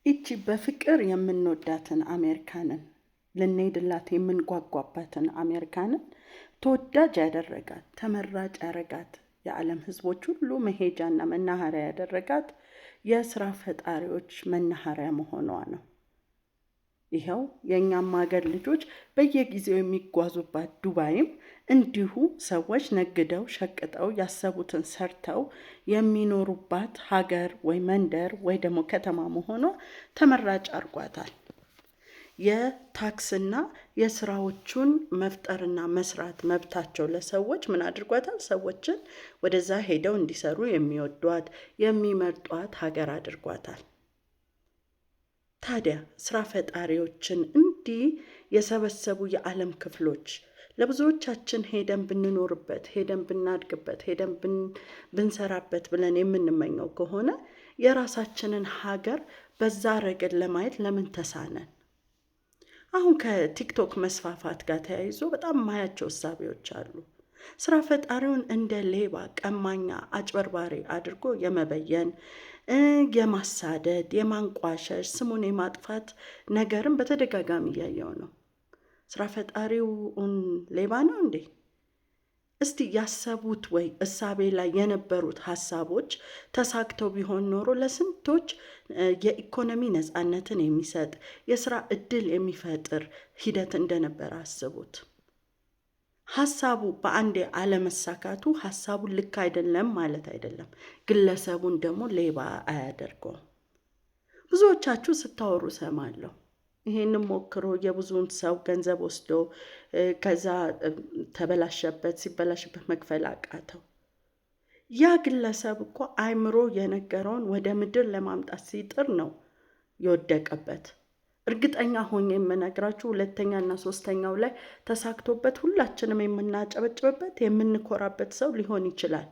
ይቺ በፍቅር የምንወዳትን አሜሪካንን ልንሄድላት የምንጓጓባትን አሜሪካንን ተወዳጅ ያደረጋት ተመራጭ ያደረጋት የዓለም ሕዝቦች ሁሉ መሄጃና መናኸሪያ ያደረጋት የስራ ፈጣሪዎች መናኸሪያ መሆኗ ነው። ይኸው የእኛም ሀገር ልጆች በየጊዜው የሚጓዙባት ዱባይም እንዲሁ ሰዎች ነግደው ሸቅጠው ያሰቡትን ሰርተው የሚኖሩባት ሀገር ወይ መንደር ወይ ደግሞ ከተማ መሆኗ ተመራጭ አድርጓታል። የታክስና የስራዎቹን መፍጠርና መስራት መብታቸው ለሰዎች ምን አድርጓታል? ሰዎችን ወደዛ ሄደው እንዲሰሩ የሚወዷት የሚመርጧት ሀገር አድርጓታል። ታዲያ ስራ ፈጣሪዎችን እንዲህ የሰበሰቡ የዓለም ክፍሎች ለብዙዎቻችን ሄደን ብንኖርበት ሄደን ብናድግበት ሄደን ብንሰራበት ብለን የምንመኘው ከሆነ የራሳችንን ሀገር በዛ ረገድ ለማየት ለምን ተሳነን? አሁን ከቲክቶክ መስፋፋት ጋር ተያይዞ በጣም ማያቸው እሳቤዎች አሉ። ስራ ፈጣሪውን እንደ ሌባ፣ ቀማኛ፣ አጭበርባሪ አድርጎ የመበየን የማሳደድ፣ የማንቋሸሽ፣ ስሙን የማጥፋት ነገርም በተደጋጋሚ እያየው ነው። ስራ ፈጣሪውን ሌባ ነው እንዴ? እስቲ ያሰቡት ወይ እሳቤ ላይ የነበሩት ሀሳቦች ተሳክተው ቢሆን ኖሮ ለስንቶች የኢኮኖሚ ነፃነትን የሚሰጥ የስራ እድል የሚፈጥር ሂደት እንደነበረ አስቡት። ሀሳቡ በአንዴ አለመሳካቱ ሀሳቡን ልክ አይደለም ማለት አይደለም፣ ግለሰቡን ደግሞ ሌባ አያደርገውም። ብዙዎቻችሁ ስታወሩ ሰማለሁ። ይሄንን ሞክሮ የብዙውን ሰው ገንዘብ ወስዶ ከዛ ተበላሸበት፣ ሲበላሽበት መክፈል አቃተው። ያ ግለሰብ እኮ አእምሮ የነገረውን ወደ ምድር ለማምጣት ሲጥር ነው የወደቀበት። እርግጠኛ ሆኜ የምነግራችሁ ሁለተኛና ሶስተኛው ላይ ተሳክቶበት ሁላችንም የምናጨበጭብበት የምንኮራበት ሰው ሊሆን ይችላል።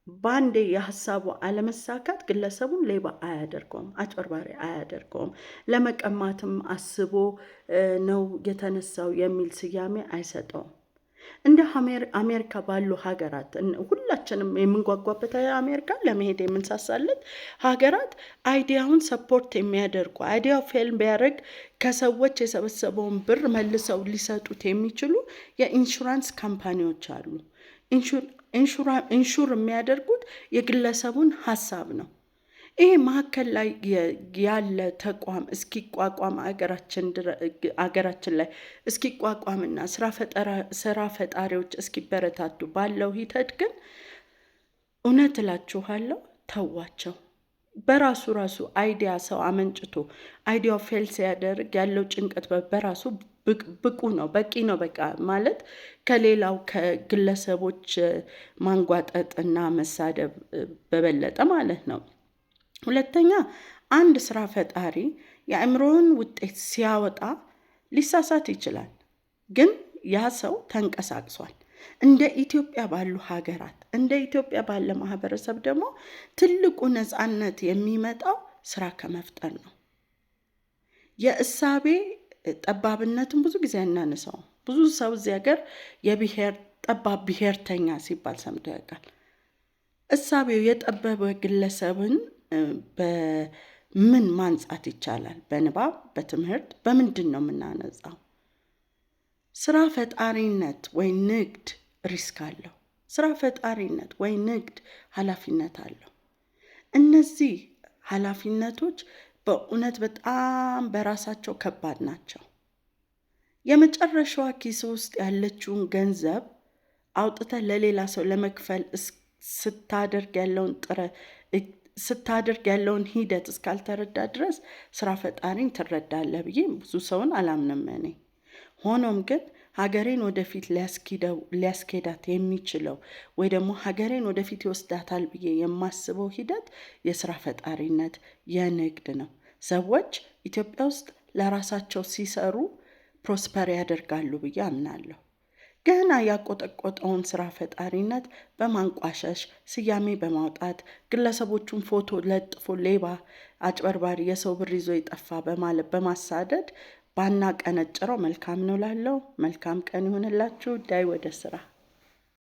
በአንዴ የሀሳቡ አለመሳካት ግለሰቡን ሌባ አያደርገውም፣ አጭበርባሪ አያደርገውም። ለመቀማትም አስቦ ነው የተነሳው የሚል ስያሜ አይሰጠውም። እንደ አሜሪካ ባሉ ሀገራት ሁላችንም የምንጓጓበት አሜሪካ ለመሄድ የምንሳሳለት ሀገራት አይዲያውን ሰፖርት የሚያደርጉ አይዲያው ፌል ቢያደርግ ከሰዎች የሰበሰበውን ብር መልሰው ሊሰጡት የሚችሉ የኢንሹራንስ ካምፓኒዎች አሉ። ኢንሹር የሚያደርጉት የግለሰቡን ሀሳብ ነው። ይሄ መሀከል ላይ ያለ ተቋም እስኪቋቋም አገራችን ላይ እስኪቋቋምና ስራ ፈጣሪዎች እስኪበረታቱ ባለው ሂደት ግን እውነት እላችኋለሁ ተዋቸው። በራሱ አይዲያ ሰው አመንጭቶ አይዲያው ፌል ሲያደርግ ያለው ጭንቀት በራሱ ብቁ ነው፣ በቂ ነው። በቃ ማለት ከሌላው ከግለሰቦች ማንጓጠጥና መሳደብ በበለጠ ማለት ነው። ሁለተኛ፣ አንድ ስራ ፈጣሪ የአእምሮውን ውጤት ሲያወጣ ሊሳሳት ይችላል፣ ግን ያ ሰው ተንቀሳቅሷል። እንደ ኢትዮጵያ ባሉ ሀገራት እንደ ኢትዮጵያ ባለ ማህበረሰብ ደግሞ ትልቁ ነፃነት የሚመጣው ስራ ከመፍጠር ነው። የእሳቤ ጠባብነትን ብዙ ጊዜ አናነሳው። ብዙ ሰው እዚህ ሀገር የብሔር ጠባብ ብሔርተኛ ሲባል ሰምቶ ያውቃል። እሳቤው የጠበበ ግለሰብን በምን ማንጻት ይቻላል? በንባብ፣ በትምህርት፣ በምንድን ነው የምናነጻው? ስራ ፈጣሪነት ወይ ንግድ ሪስክ አለው። ስራ ፈጣሪነት ወይ ንግድ ኃላፊነት አለው። እነዚህ ኃላፊነቶች በእውነት በጣም በራሳቸው ከባድ ናቸው። የመጨረሻዋ ኪስ ውስጥ ያለችውን ገንዘብ አውጥተህ ለሌላ ሰው ለመክፈል ስታደርግ ያለውን ሂደት እስካልተረዳ ድረስ ስራ ፈጣሪን ትረዳለህ ብዬ ብዙ ሰውን አላምንም እኔ። ሆኖም ግን ሀገሬን ወደፊት ሊያስኬዳት የሚችለው ወይ ደግሞ ሀገሬን ወደፊት ይወስዳታል ብዬ የማስበው ሂደት የስራ ፈጣሪነት የንግድ ነው። ሰዎች ኢትዮጵያ ውስጥ ለራሳቸው ሲሰሩ ፕሮስፐር ያደርጋሉ ብዬ አምናለሁ። ገና ያቆጠቆጠውን ስራ ፈጣሪነት በማንቋሸሽ ስያሜ በማውጣት ግለሰቦቹን ፎቶ ለጥፎ ሌባ፣ አጭበርባሪ፣ የሰው ብር ይዞ የጠፋ በማለት በማሳደድ ባናቀነጭረው መልካም ነው ላለው። መልካም ቀን ይሁንላችሁ። ዳይ ወደ ስራ